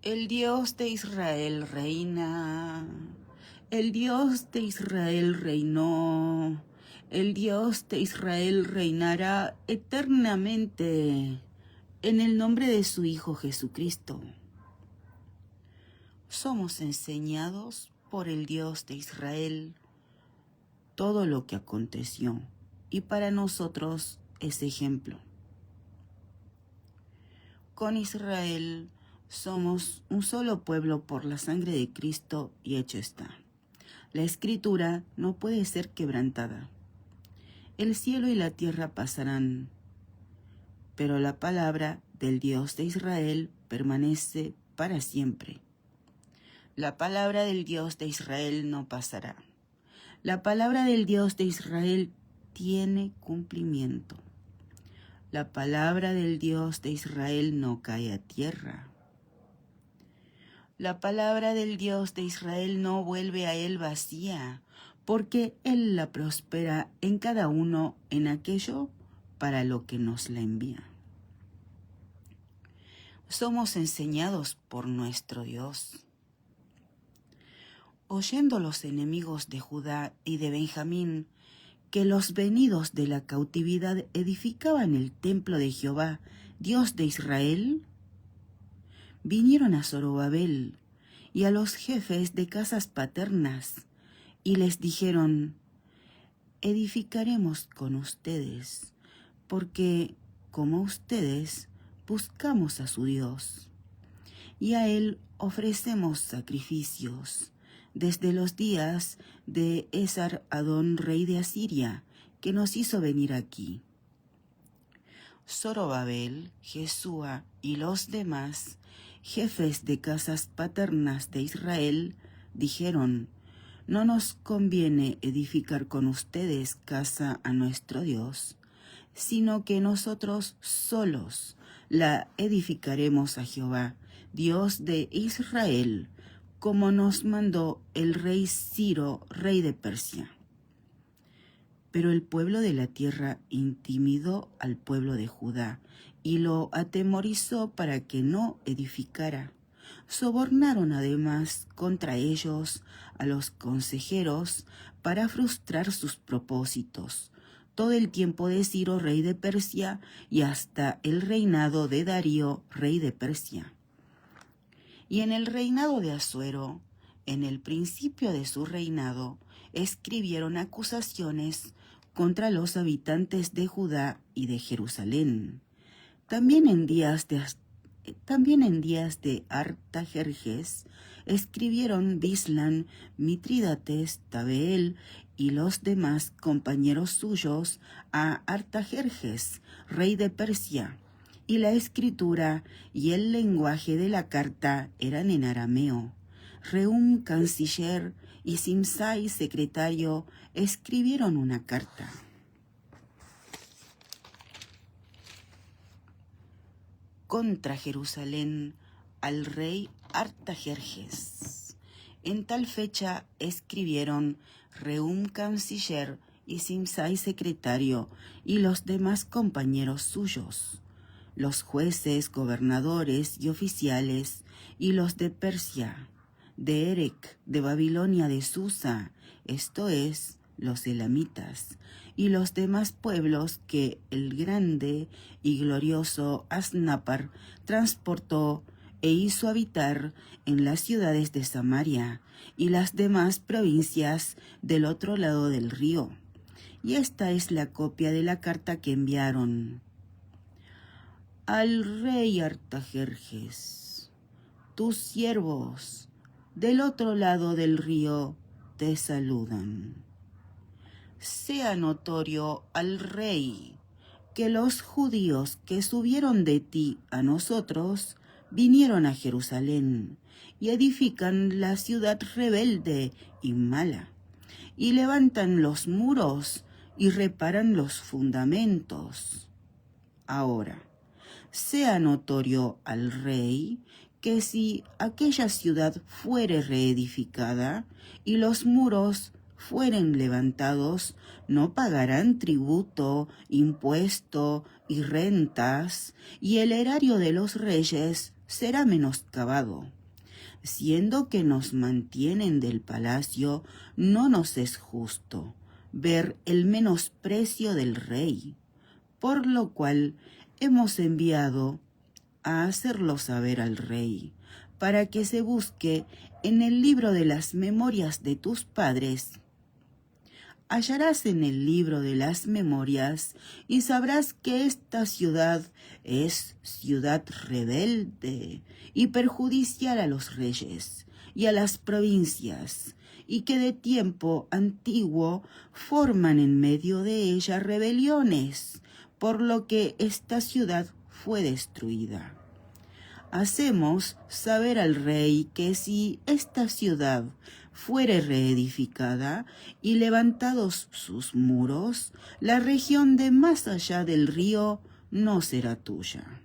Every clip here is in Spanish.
El Dios de Israel reina, el Dios de Israel reinó, el Dios de Israel reinará eternamente en el nombre de su Hijo Jesucristo. Somos enseñados por el Dios de Israel todo lo que aconteció y para nosotros es ejemplo. Con Israel somos un solo pueblo por la sangre de Cristo y hecho está. La Escritura no puede ser quebrantada. El cielo y la tierra pasarán, pero la palabra del Dios de Israel permanece para siempre. La palabra del Dios de Israel no pasará. La palabra del Dios de Israel tiene cumplimiento. La palabra del Dios de Israel no cae a tierra. La palabra del Dios de Israel no vuelve a él vacía, porque él la prospera en cada uno en aquello para lo que nos la envía. Somos enseñados por nuestro Dios. Oyendo los enemigos de Judá y de Benjamín que los venidos de la cautividad edificaban el templo de Jehová, Dios de Israel, vinieron a Zorobabel y a los jefes de casas paternas y les dijeron: edificaremos con ustedes, porque como ustedes buscamos a su Dios, y a él ofrecemos sacrificios desde los días de Esar-Adón, rey de Asiria, que nos hizo venir aquí. Zorobabel, Jesúa y los demás jefes de casas paternas de Israel dijeron: no nos conviene edificar con ustedes casa a nuestro Dios, sino que nosotros solos la edificaremos a Jehová, Dios de Israel, como nos mandó el rey Ciro, rey de Persia. Pero el pueblo de la tierra intimidó al pueblo de Judá y lo atemorizó para que no edificara. Sobornaron además contra ellos a los consejeros para frustrar sus propósitos, todo el tiempo de Ciro, rey de Persia, y hasta el reinado de Darío, rey de Persia. Y en el reinado de Asuero, en el principio de su reinado, escribieron acusaciones contra los habitantes de Judá y de Jerusalén. También en días de Artajerjes escribieron Bislan, Mitrídates, Tabeel y los demás compañeros suyos a Artajerjes, rey de Persia, y la escritura y el lenguaje de la carta eran en arameo. Reum, canciller, y Simsai, secretario, escribieron una carta. Contra Jerusalén al rey Artajerjes. En tal fecha escribieron Reum, canciller, y Simsai, secretario, y los demás compañeros suyos, los jueces, gobernadores y oficiales, y los de Persia, de Erec, de Babilonia, de Susa, esto es, los elamitas, y los demás pueblos que el grande y glorioso Asnapar transportó e hizo habitar en las ciudades de Samaria y las demás provincias del otro lado del río. Y esta es la copia de la carta que enviaron. Al rey Artajerjes, tus siervos del otro lado del río te saludan. Sea notorio al rey que los judíos que subieron de ti a nosotros vinieron a Jerusalén y edifican la ciudad rebelde y mala, y levantan los muros y reparan los fundamentos. Ahora, sea notorio al rey que si aquella ciudad fuere reedificada y los muros fueren levantados, no pagarán tributo, impuesto y rentas, y el erario de los reyes será menoscabado. Siendo que nos mantienen del palacio, no nos es justo ver el menosprecio del rey, por lo cual hemos enviado a hacerlo saber al rey, para que se busque en el libro de las memorias de tus padres. Hallarás en el libro de las memorias y sabrás que esta ciudad es ciudad rebelde y perjudicial a los reyes y a las provincias, y que de tiempo antiguo forman en medio de ella rebeliones, por lo que esta ciudad fue destruida. Hacemos saber al rey que si esta ciudad fuere reedificada y levantados sus muros, la región de más allá del río no será tuya.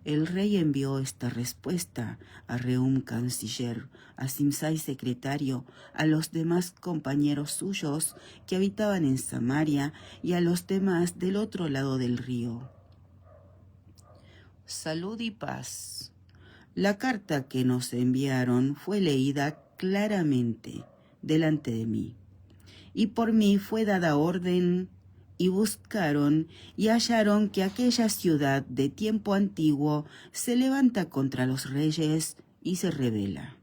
El rey envió esta respuesta a Rehum canciller, a Simsai secretario, a los demás compañeros suyos que habitaban en Samaria y a los demás del otro lado del río. Salud y paz. La carta que nos enviaron fue leída claramente delante de mí, y por mí fue dada orden, y buscaron y hallaron que aquella ciudad de tiempo antiguo se levanta contra los reyes y se rebela,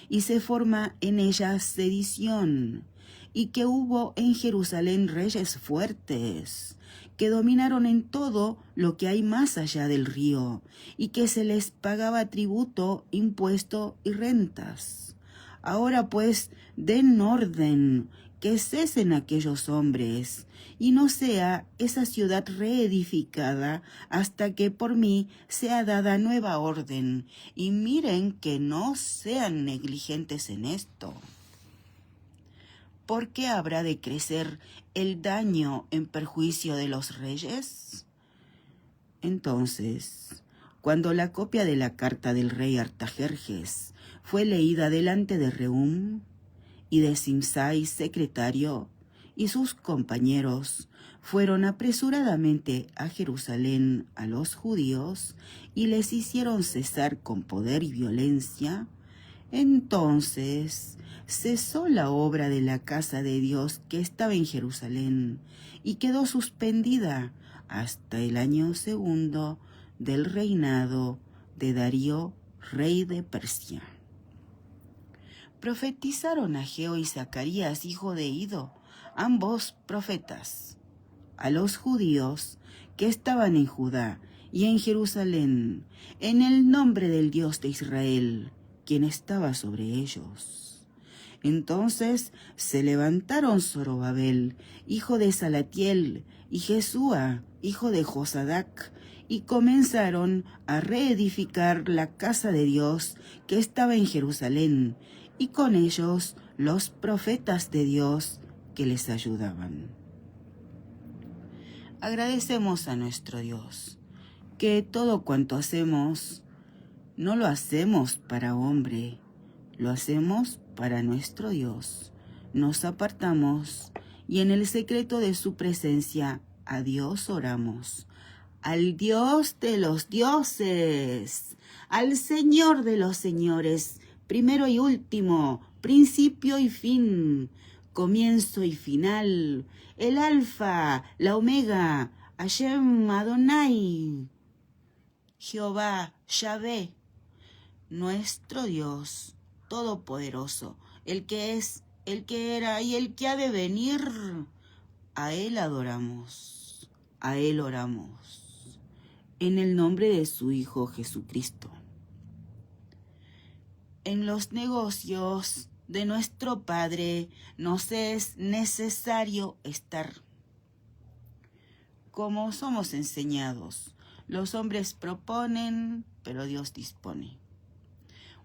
y se forma en ella sedición, y que hubo en Jerusalén reyes fuertes, que dominaron en todo lo que hay más allá del río, y que se les pagaba tributo, impuesto y rentas. Ahora pues, den orden, que cesen aquellos hombres, y no sea esa ciudad reedificada hasta que por mí sea dada nueva orden, y miren que no sean negligentes en esto. ¿Por qué habrá de crecer el daño en perjuicio de los reyes? Entonces, cuando la copia de la carta del rey Artajerjes fue leída delante de Rehum y de Simsai secretario y sus compañeros, fueron apresuradamente a Jerusalén a los judíos y les hicieron cesar con poder y violencia. Entonces cesó la obra de la casa de Dios que estaba en Jerusalén y quedó suspendida hasta el año 2 del reinado de Darío, rey de Persia. Profetizaron Ageo y Zacarías, hijo de Ido, ambos profetas, a los judíos que estaban en Judá y en Jerusalén, en el nombre del Dios de Israel, quien estaba sobre ellos. Entonces se levantaron Zorobabel, hijo de Salatiel, y Jesúa, hijo de Josadac, y comenzaron a reedificar la casa de Dios que estaba en Jerusalén, y con ellos los profetas de Dios que les ayudaban. Agradecemos a nuestro Dios, que todo cuanto hacemos, no lo hacemos para hombre, lo hacemos para nuestro Dios. Nos apartamos y en el secreto de su presencia a Dios oramos. Al Dios de los dioses, al Señor de los señores, primero y último, principio y fin, comienzo y final, el Alfa, la Omega, Hashem Adonai, Jehová, Yahvé, nuestro Dios todopoderoso, el que es, el que era y el que ha de venir. A Él adoramos, a Él oramos, en el nombre de su Hijo Jesucristo. En los negocios de nuestro Padre nos es necesario estar. Como somos enseñados, los hombres proponen, pero Dios dispone.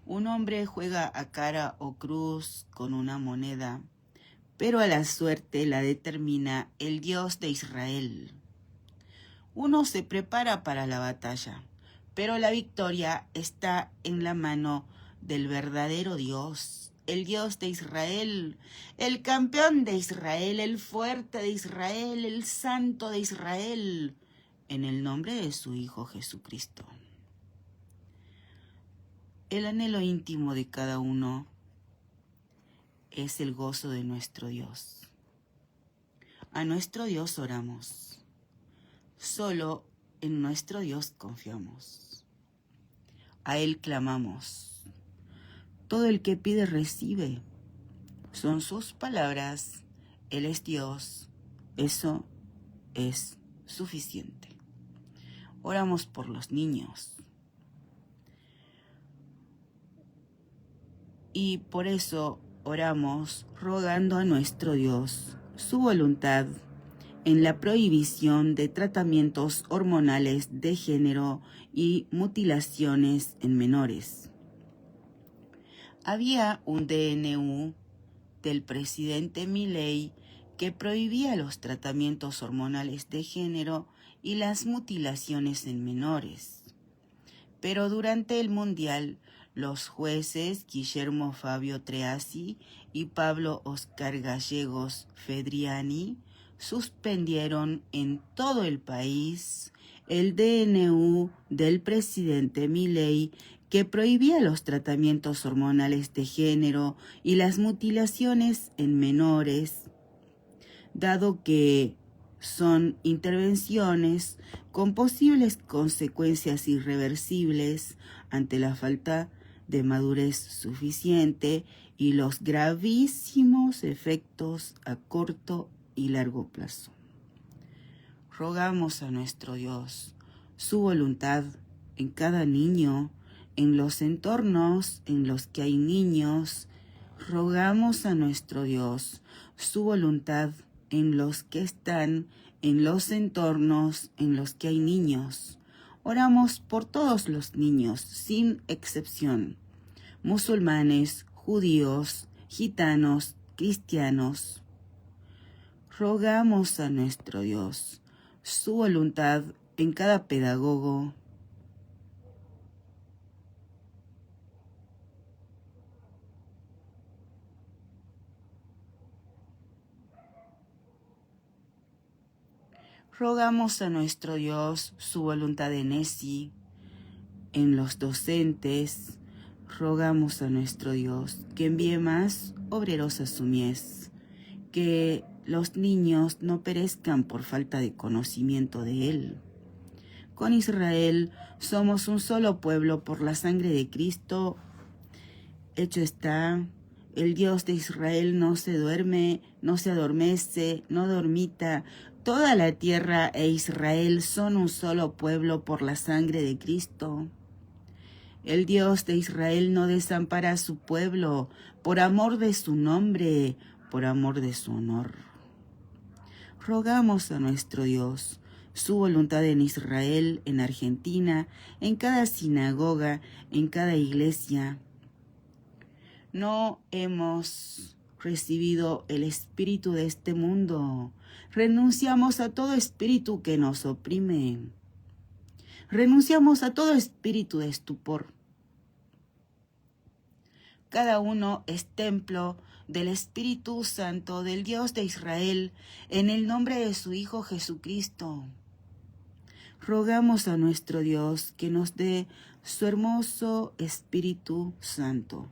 Un hombre juega a cara o cruz con una moneda, pero a la suerte la determina el Dios de Israel. Uno se prepara para la batalla, pero la victoria está en la mano del verdadero Dios, el Dios de Israel, el campeón de Israel, el fuerte de Israel, el santo de Israel, en el nombre de su Hijo Jesucristo. El anhelo íntimo de cada uno es el gozo de nuestro Dios. A nuestro Dios oramos. Solo en nuestro Dios confiamos. A Él clamamos. Todo el que pide recibe. Son sus palabras. Él es Dios. Eso es suficiente. Oramos por los niños. Y por eso oramos rogando a nuestro Dios su voluntad en la prohibición de tratamientos hormonales de género y mutilaciones en menores. Había un DNU del presidente Milei que prohibía los tratamientos hormonales de género y las mutilaciones en menores. Pero durante el Mundial, los jueces Guillermo Fabio Treasi y Pablo Oscar Gallegos Fedriani suspendieron en todo el país el DNU del presidente Milei que prohibía los tratamientos hormonales de género y las mutilaciones en menores, dado que son intervenciones con posibles consecuencias irreversibles ante la falta de madurez suficiente y los gravísimos efectos a corto y largo plazo. Rogamos a nuestro Dios su voluntad en cada niño, en los entornos en los que hay niños. Rogamos a nuestro Dios su voluntad en los que están en los entornos en los que hay niños. Oramos por todos los niños, sin excepción, musulmanes, judíos, gitanos, cristianos. Rogamos a nuestro Dios su voluntad en cada pedagogo, rogamos a nuestro Dios su voluntad en ESI, en los docentes. Rogamos a nuestro Dios que envíe más obreros a su mies, que los niños no perezcan por falta de conocimiento de Él. Con Israel somos un solo pueblo por la sangre de Cristo. Hecho está, el Dios de Israel no se duerme, no se adormece, no dormita. Toda la tierra e Israel son un solo pueblo por la sangre de Cristo. El Dios de Israel no desampara a su pueblo por amor de su nombre, por amor de su honor. Rogamos a nuestro Dios su voluntad en Israel, en Argentina, en cada sinagoga, en cada iglesia. No hemos recibido el espíritu de este mundo. Renunciamos a todo espíritu que nos oprime. Renunciamos a todo espíritu de estupor. Cada uno es templo del Espíritu Santo del Dios de Israel, en el nombre de su Hijo Jesucristo. Rogamos a nuestro Dios que nos dé su hermoso Espíritu Santo,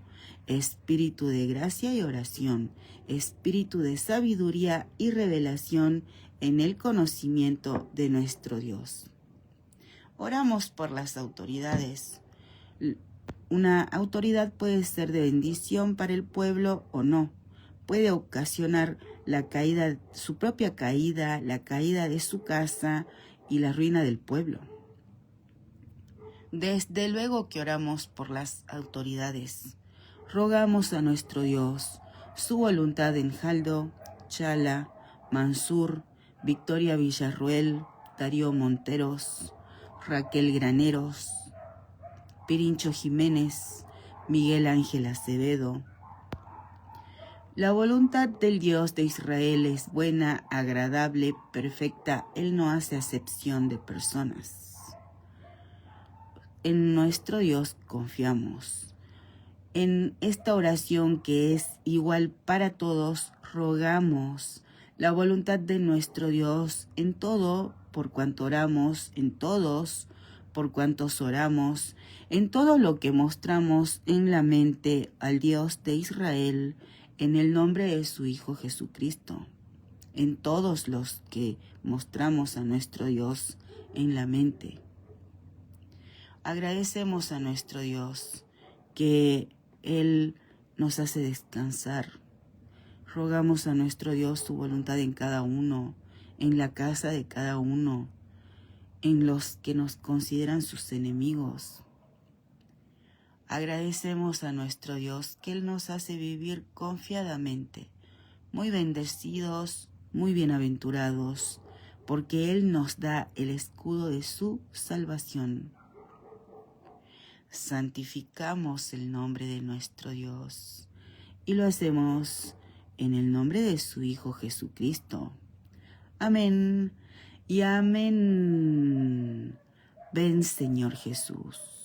espíritu de gracia y oración, espíritu de sabiduría y revelación en el conocimiento de nuestro Dios. Oramos por las autoridades. Una autoridad puede ser de bendición para el pueblo o no. Puede ocasionar la caída, su propia caída, la caída de su casa y la ruina del pueblo. Desde luego que oramos por las autoridades. Rogamos a nuestro Dios su voluntad en Jaldo, Chala, Mansur, Victoria Villarruel, Darío Monteros, Raquel Graneros, Pirincho Jiménez, Miguel Ángel Acevedo. La voluntad del Dios de Israel es buena, agradable, perfecta. Él no hace acepción de personas. En nuestro Dios confiamos. En esta oración que es igual para todos, rogamos la voluntad de nuestro Dios en todo, por cuanto oramos en todos, por cuantos oramos en todo lo que mostramos en la mente al Dios de Israel, en el nombre de su Hijo Jesucristo. En todos los que mostramos a nuestro Dios en la mente. Agradecemos a nuestro Dios que Él nos hace descansar. Rogamos a nuestro Dios su voluntad en cada uno, en la casa de cada uno, en los que nos consideran sus enemigos. Agradecemos a nuestro Dios que Él nos hace vivir confiadamente, muy bendecidos, muy bienaventurados, porque Él nos da el escudo de su salvación. Santificamos el nombre de nuestro Dios y lo hacemos en el nombre de su Hijo Jesucristo. Amén y amén. Ven, Señor Jesús.